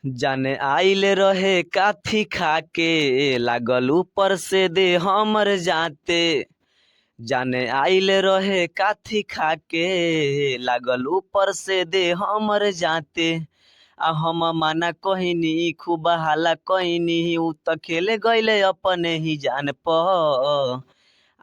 जाने आइल रहे काथी खाके लागल ऊपर से दे हमर जाते। जाने आइल रहे काथी खाके लागल ऊपर से दे हमर जाते। आ हम माना कहनी खूब हाला कहनी उ त खेले गईले अपने ही जान प।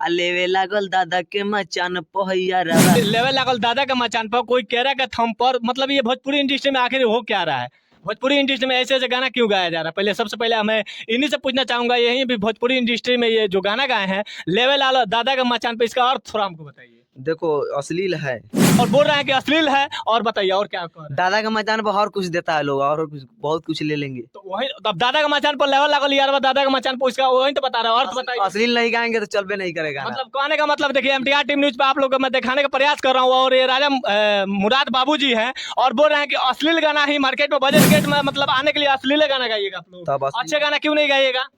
आ लेवे लागल दादा के मचान पहिया रवा। लेवल लागल दादा का मचान पर कोई कह रहा है कि थम पर, मतलब ये भोजपुरी इंडस्ट्री में आखिर हो क्या रहा है? भोजपुरी इंडस्ट्री में ऐसे ऐसे गाना क्यों गाया जा रहा है? पहले सबसे पहले मैं इन्हीं से पूछना चाहूंगा, यही भी भोजपुरी इंडस्ट्री में ये जो गाना गाए हैं लेवल वाला दादा का मचान पे, इसका अर्थ थोड़ा हमको बताइए। देखो अश्लील है और बोल रहे हैं कि अश्लील है, और बताइए और क्या कह रहे हैं? दादा का मचान पर और कुछ देता है लोग और कुछ बहुत कुछ ले लेंगे। तो वही तो, अब दादा का मचान पर लेवल लागल यार, दादा का मचान पर इसका वही तो बता रहा है, अर्थ बताइए। अश्लील नहीं गाएंगे तो चलबे नहीं करेगा। मतलब कहने का मतलब देखिए, एमटीआर टीम न्यूज पे आप लोग को मैं दिखाने का प्रयास कर रहा हूँ, और ये राजा मुराद बाबू जी हैं और बोल रहे हैं कि अश्लील गाना ही मार्केट में बजट में मतलब आने के लिए अश्लील गाना गाइएगा आप लोग, तब अच्छे गाना क्यों नहीं गाइएगा?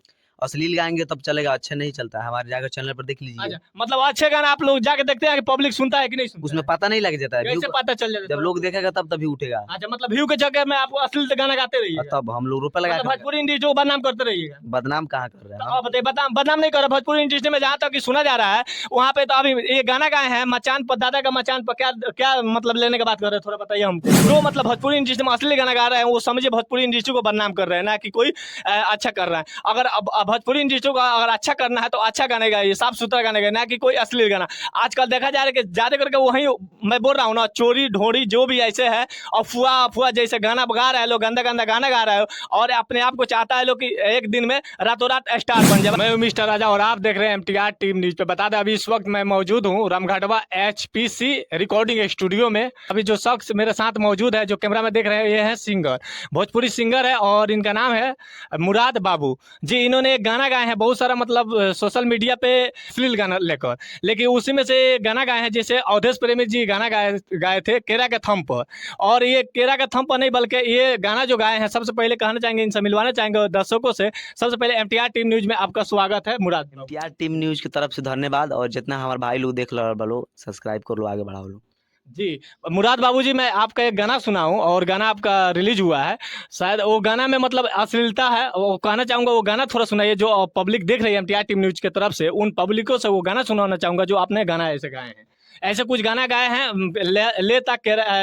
अश्लील गाएंगे तब चलेगा, अच्छे नहीं चलता है। हमारे जाकर चैनल पर देख लीजिए। अच्छा, मतलब अच्छे गाना आप लोग जाके देखते हैं कि पब्लिक सुनता है कि नहीं सुनता उसमें है? पता नहीं लग जाता है, कैसे पता चल जाता है? जब लोग देखेगा तब तभी उठेगा। अच्छा, मतलब व्यू के चक्कर में आपको अश्लील गाना गाते रहिएगा, तब हम लोग रुपए लगा मतलब भोजपुरी इंडस्ट्री को बदनाम करते रहिएगा। बदनाम कहाँ कर रहे हैं तो बताइए, बदनाम नहीं कर रहा भोजपुरी इंडस्ट्री में, जहाँ तक कि सुना जा रहा है वहाँ पे तो अभी ये गाना गाए हैं मचान पर, दादा का मचान पर, क्या क्या मतलब लेने की बात कर रहे हैं, थोड़ा बताइए हमको। जो मतलब भोजपुरी इंडस्ट्री में असली गाना गा रहे हैं वो समझे भोजपुरी इंडस्ट्री को बदनाम कर रहे हैं, ना कि कोई अच्छा कर रहा है। अगर अब भोजपुरी इंडस्ट्री को अगर अच्छा करना है तो अच्छा गाने गाइए, साफ सुथरा गाने गाइए, ना कि कोई असली गाना। आजकल देखा जा रहा है कि ज्यादा करके वही मैं बोल रहा हूँ ना, चोरी ढोरी जो भी ऐसे है, अफवाह अफवाह जैसे गाना गा रहे हैं लोग, गंदा गंदा गाना गा रहे हो, और अपने आप को चाहता है लोग कि एक दिन में रातों रात स्टार बन जाए। मैं हूं मिस्टर राजा और आप देख रहे हैं एमटीआर टीम न्यूज पे। बता दें अभी इस वक्त मैं मौजूद हूं रामघाटवा एचपीसी रिकॉर्डिंग स्टूडियो में। अभी जो शख्स मेरे साथ मौजूद है, जो कैमरा में देख रहे हैं, ये है सिंगर, भोजपुरी सिंगर है और इनका नाम है मुराद बाबू जी। इन्होंने एक गाना गाए हैं बहुत सारा, मतलब सोशल मीडिया पे अश्लील गाना लेकर, लेकिन उसी में से गाना गाए हैं जैसे अवधेश प्रेमी जी गाना गाए थे केरा के थम पर। और ये केरा के थम पर नहीं बल्कि ये गाना जो गाए हैं, सबसे पहले कहना चाहेंगे, इनसे मिलवाना चाहेंगे दर्शकों से। सबसे पहले एमटीआर टीम न्यूज में आपका स्वागत है मुराद। एमटीआर टीम न्यूज की तरफ से धन्यवाद, और जितना हमारे भाई लोग देख लो सब्सक्राइब कर लो, आगे बढ़ाओ लो जी। मुराद बाबू जी, मैं आपका एक गाना सुना हूँ और गाना आपका रिलीज हुआ है, शायद वो गाना में मतलब अश्लीलता है, वो कहना चाहूँगा वो गाना थोड़ा सुनाइए, जो पब्लिक देख रही है एमटीआर टीम न्यूज की तरफ से, उन पब्लिकों से वो गाना सुनाना चाहूँगा जो आपने गाना ऐसे गाए हैं। ऐसे कुछ गाना गाए हैं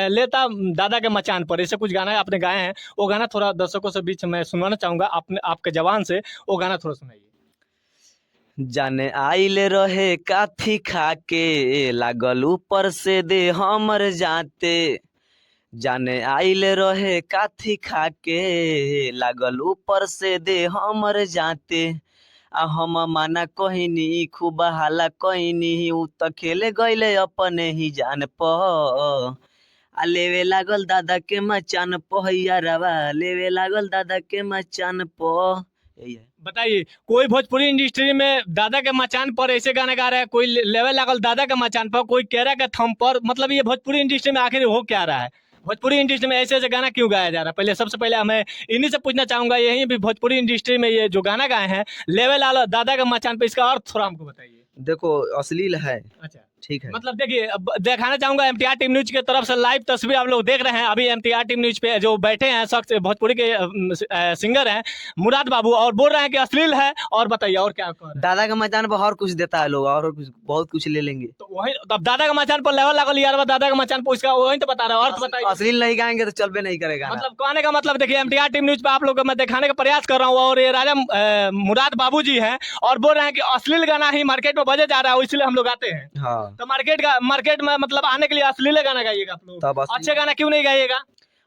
लेता दादा के मचान पर, ऐसे कुछ गाना आपने गाए हैं, वो गाना थोड़ा दर्शकों से बीच में सुनाना चाहूँगा, आपने आपके जवान से वो गाना थोड़ा सुनाइए। जाने आइल रहे काथी खाके लागल ऊपर से दे हमर जाते। जाने आइल रहे काथी खाके लागल ऊपर से दे हमर जाते। आ हम माना कहनी खूब हाला कहनी उ त खेले गईले अपने ही जान प। आ लेवे लागल दादा के मचान पहिया रवा, लेवे लागल दादा के मचान प। यही है। बताइए, कोई भोजपुरी इंडस्ट्री में दादा के मचान पर ऐसे गाना गा रहा है, कोई लेवल लागल दादा के मचान पर, कोई कह रहा है थम पर, मतलब ये भोजपुरी इंडस्ट्री में आखिर हो क्या रहा है? भोजपुरी इंडस्ट्री में ऐसे ऐसे गाना क्यों गाया जा रहा है? पहले सबसे पहले मैं इन्हीं से पूछना चाहूंगा, यही भी भोजपुरी इंडस्ट्री में ये जो गाना गाए हैं लेवल वाला दादा के मचान पर, इसका अर्थ थोड़ा हमको बताइए। देखो अश्लील है। अच्छा, ठीक है। मतलब देखिए, अब दिखाना चाहूंगा एमटीआर टीम न्यूज की तरफ से लाइव तस्वीर आप लोग देख रहे हैं। अभी एमटीआर टीम न्यूज पे जो बैठे हैं शख्स भोजपुरी के सिंगर हैं मुराद बाबू, और बोल रहे हैं कि अश्लील है, और बताइए और क्या कह रहे हैं? दादा का मचान पर और कुछ देता है लोग और कुछ बहुत कुछ ले लेंगे। तो वही तो, अब दादा का मचान पर लेवल लागल यार, दादा का मचान पर इसका वही तो बता रहा है, अर्थ बताइए। अश्लील नहीं गाएंगे तो चलबे नहीं करेगा। मतलब कहने का मतलब देखिए, एमटीआर टीम न्यूज पे आप लोग को मैं दिखाने का प्रयास कर रहा हूँ, और ये राजा मुराद बाबू जी हैं और बोल रहे हैं कि अश्लील गाना ही मार्केट में बजे जा रहा है, इसलिए हम लोग आते हैं। हाँ। तो मार्केट में मतलब आने के लिए अश्लील गाना गाइएगा आप लोग, तब अच्छे गाना क्यों नहीं गाइएगा?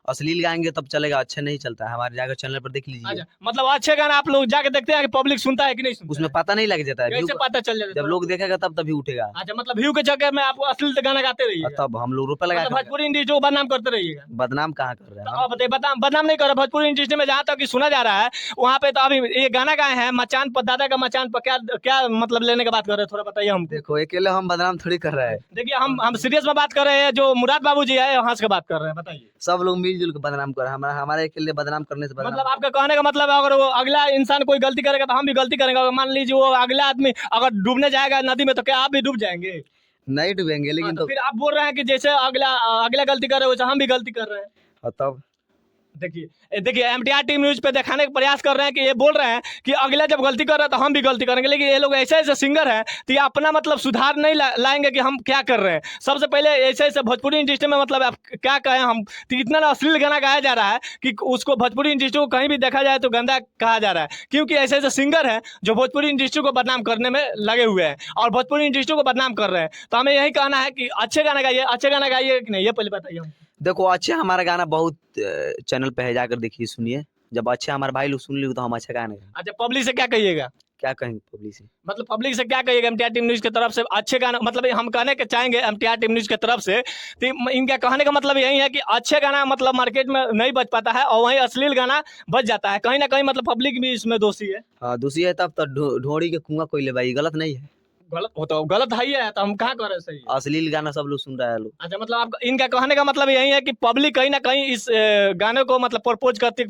अश्लील गाएंगे तब चलेगा, अच्छे नहीं चलता है। हमारे जाकर चैनल पर देख लीजिए। अच्छा, मतलब अच्छे गाना आप लोग जाके देखते हैं कि पब्लिक सुनता है कि नहीं सुनता उसमें है? पता नहीं लग जाता है, कैसे पता चल जाता है? जब लोग देखेगा तब तभी उठेगा। अच्छा, मतलब व्यू के चक्कर में आपको अश्लील गाना गाते रहिएगा, तब हम लोग रुपए लगा मतलब भोजपुरी इंडस्ट्री को बदनाम करते रहिएगा। बदनाम कहाँ कर रहे तो हैं अब बताइए, बदनाम नहीं कर रहा भोजपुरी इंडस्ट्री में, जहाँ तक कि सुना जा रहा है वहाँ पे तो अभी ये गाना गाए हैं मचान पर, दादा का मचान पर, क्या क्या मतलब लेने की बात कर रहे हैं, थोड़ा बताइए हमको। देखो अकेले हम बदनाम थोड़ी कर रहे हैं। देखिए, हम सीरियस में बात कर रहे हैं, जो मुराद बाबू जी है हंस के बात कर रहे हैं, बताइए। सब लोग मिलजुल के बदनाम कर रहे हैं। हमारे अकेले बदनाम करने से मतलब आपका कहने का मतलब है, अगर वो अगला इंसान कोई गलती करेगा तो हम भी गलती करेंगे, अगर मान लीजिए वो अगला आदमी अगर डूबने जाएगा नदी में, तो क्या आप भी डूब जाएंगे? नहीं डूबेंगे, लेकिन तो फिर आप बोल रहे हैं कि जैसे अगला गलती कर रहे हो वैसे हम भी गलती कर रहे हैं। तब देखिए देखिए एमटीआर टीम न्यूज पे दिखाने का प्रयास कर रहे हैं कि ये बोल रहे हैं कि अगला जब गलती कर रहा है तो हम भी गलती करेंगे, लेकिन ये लोग ऐसे ऐसे सिंगर हैं तो ये अपना मतलब सुधार नहीं लाएंगे कि हम क्या कर रहे हैं। सबसे पहले ऐसे ऐसे भोजपुरी इंडस्ट्री में मतलब आप क्या कहें हम, तो इतना ना अश्लील गाना गाया जा रहा है कि उसको भोजपुरी इंडस्ट्री को कहीं भी देखा जाए तो गंदा कहा जा रहा है, क्योंकि ऐसे ऐसे सिंगर हैं जो भोजपुरी इंडस्ट्री को बदनाम करने में लगे हुए हैं और भोजपुरी इंडस्ट्री को बदनाम कर रहे हैं। तो हमें यही कहना है कि अच्छे गाना गाइए कि नहीं, ये पहले बताइए हम। देखो अच्छे हमारा गाना बहुत चैनल पे है, जाकर देखिए सुनिए। जब अच्छे हमारे भाई लोग सुन लिए तो हम अच्छा गाना गाएंगे। अच्छा, पब्लिक से क्या कहिएगा? क्या कहेंगे पब्लिक से? मतलब पब्लिक से क्या कहिएगा एमटीआर टीम न्यूज की तरफ से? अच्छे गाना मतलब हम कहने के चाहेंगे एमटीआर टीम न्यूज की तरफ से, तो इनका कहने का मतलब यही है कि अच्छे गाना मतलब मार्केट में नहीं बच पाता है और वहीं अश्लील गाना बच जाता है। कहीं ना कहीं मतलब पब्लिक भी इसमें दोषी है। हाँ दूसरी है, तब तो ढोड़ी के कुआं कोई ले भाई, गलत नहीं है। गलत हो तो गलत है ही है, तो हम कहाँ करें सही है? अश्लील गाना सब लोग सुन रहा है लोग। अच्छा, मतलब आप इनका कहने का मतलब यही है कि पब्लिक कहीं ना कहीं इस गाने को मतलब प्रपोज करती,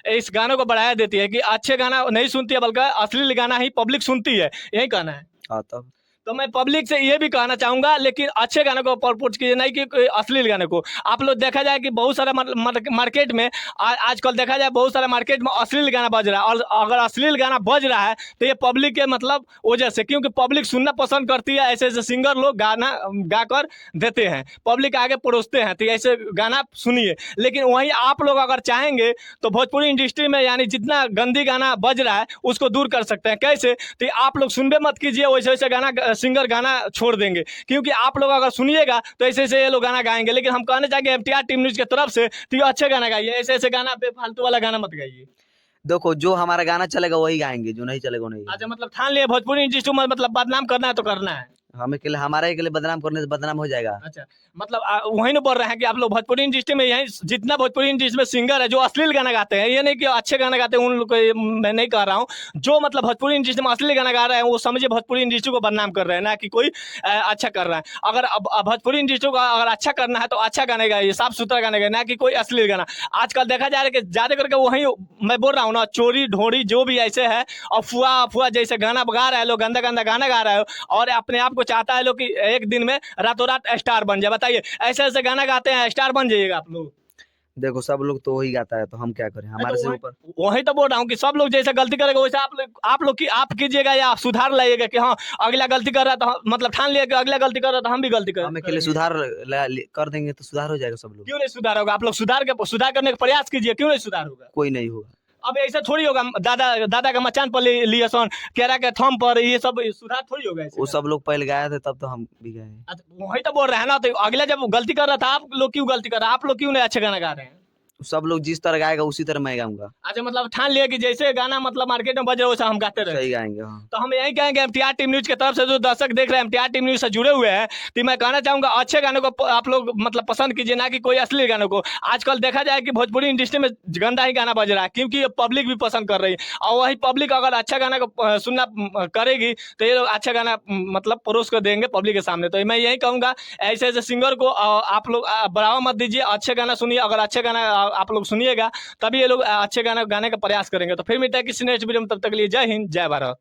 इस गाने को बढ़ाया देती है कि अच्छे गाना नहीं सुनती है बल्कि अश्लील गाना ही पब्लिक सुनती है, यही कहना है। हाँ तब तो मैं पब्लिक से ये भी कहना चाहूंगा, लेकिन अच्छे गाने को प्रपोज कीजिए, नहीं कि कोई अश्लील गाने को। आप लोग देखा जाए कि बहुत सारा मार्केट में आजकल देखा जाए बहुत सारा मार्केट में अश्लील गाना बज रहा है, और अगर अश्लील गाना बज रहा है तो ये पब्लिक के मतलब वजह से, क्योंकि पब्लिक सुनना पसंद करती है। ऐसे ऐसे सिंगर लोग गाना गाकर देते हैं, पब्लिक आगे परोसते हैं, तो ऐसे गाना सुनिए। लेकिन वहीं आप लोग अगर चाहेंगे तो भोजपुरी इंडस्ट्री में यानी जितना गंदी गाना बज रहा है उसको दूर कर सकते हैं। कैसे? तो आप लोग सुनबे मत कीजिए, वैसे वैसे गाना सिंगर गाना छोड़ देंगे, क्योंकि आप लोग अगर सुनिएगा तो ऐसे ऐसे ये लोग गाना गाएंगे। लेकिन हम कहने चाहेंगे एमटीआर टीम न्यूज की तरफ से तो ये अच्छे गाना गाइए, ऐसे ऐसे गाना बेफालतू वाला गाना मत गाइए। देखो जो हमारा गाना चलेगा वही गाएंगे, जो नहीं चलेगा वो नहीं गाएंगे। अच्छा, मतलब ठान लिए भोजपुरी इंडस्ट्री में मतलब बदनाम करना है तो करना है। हमें के लिए, हमारे के लिए बदनाम करने से बदनाम हो जाएगा। अच्छा, मतलब वही ना बोल रहे हैं कि आप लोग भोजपुरी इंडस्ट्री में यही जितना भोजपुरी इंडस्ट्री में सिंगर है जो अश्लील गाना गाते हैं, ये नहीं कि अच्छे गाना गाते हैं, उन लोग को मैं नहीं कह रहा हूँ। जो मतलब भोजपुरी इंडस्ट्री में अश्लील गाना गा रहे हैं वो समझे भोजपुरी इंडस्ट्री को बदनाम कर रहे हैं, ना कि कोई अच्छा कर रहा है। अगर अब भोजपुरी इंडस्ट्री को अगर अच्छा करना है तो अच्छा गाने गाइए, साफ सुथरा गाने गाइए, ना कि कोई अश्लील गाना। आजकल देखा जा रहा है कि ज्यादा करके वही मैं बोल रहा हूँ ना, चोरी ढोरी जो भी ऐसे है, अफवाह अफवाह जैसे गाना गा रहा है लोग, गंदा गंदा गाना गा रहा है और अपने आप को चाहता है लोग कि एक दिन में रातों रात स्टार बन जाए। बताइए, ऐसे ऐसे गाना गाते हैं, स्टार बन जाइएगा आप लोग? देखो सब लोग तो वही गाता है, तो हम क्या करें, हमारे से ऊपर। वही तो बोल रहा हूँ कि सब लोग जैसे गलती करेगा वैसे आप लोग की आप कीजिएगा या आप सुधार लाइएगा कि हाँ अगला गलती कर रहा है तो मतलब ठान लिया कि अगला गलती कर रहा है तो हम भी गलती हमें के लिए सुधार कर देंगे तो सुधार हो जाएगा सब लोग। क्यों नहीं सुधार होगा? आप लोग सुधार करने का प्रयास कीजिए, क्यों नहीं सुधार होगा? कोई नहीं होगा। अब ऐसा थोड़ी होगा दादा का मचान पर लिए सोन केरा के थम पर, ये सब सुधार थोड़ी होगा ऐसे। वो सब लोग पहले गाए थे तब तो हम भी गए। अच्छा, वही तो बोल रहे हैं ना, तो अगला जब गलती कर रहा था आप लोग क्यों गलती कर रहे हैं? आप लोग क्यों नहीं अच्छे गाना गा रहे हैं? सब लोग जिस तरह गाएगा उसी तरह मैं गाऊंगा। अच्छा, मतलब ठान लिया कि जैसे गाना मतलब मार्केट में बज रहा है वैसा हम गाते रहे। सही गाएंगे हाँ। तो हम यही कहेंगे एमटीआर टीम न्यूज की तरफ से जो दर्शक देख रहे हैं एमटीआर टीम न्यूज से जुड़े हुए हैं, तो मैं कहना चाहूंगा अच्छे गानों को आप लोग मतलब पसंद कीजिए, ना कि कोई अश्लील गानों को। आजकल देखा जाए कि भोजपुरी इंडस्ट्री में गंदा ही गाना बज रहा है, क्योंकि ये पब्लिक भी पसंद कर रही है, और वही पब्लिक अगर अच्छा गाना को सुनना करेगी तो ये लोग अच्छा गाना मतलब परोस कर देंगे पब्लिक के सामने। तो मैं यही कहूँगा ऐसे ऐसे सिंगर को आप लोग बढ़ावा मत दीजिए, अच्छे गाना सुनिए। अगर अच्छे गाना आप लोग सुनिएगा तभी ये लोग अच्छे गाना गाने का प्रयास करेंगे। तो फिर मिलता है किसी नेक्स्ट वीडियो में, तब तक के लिए जय हिंद जय भारत।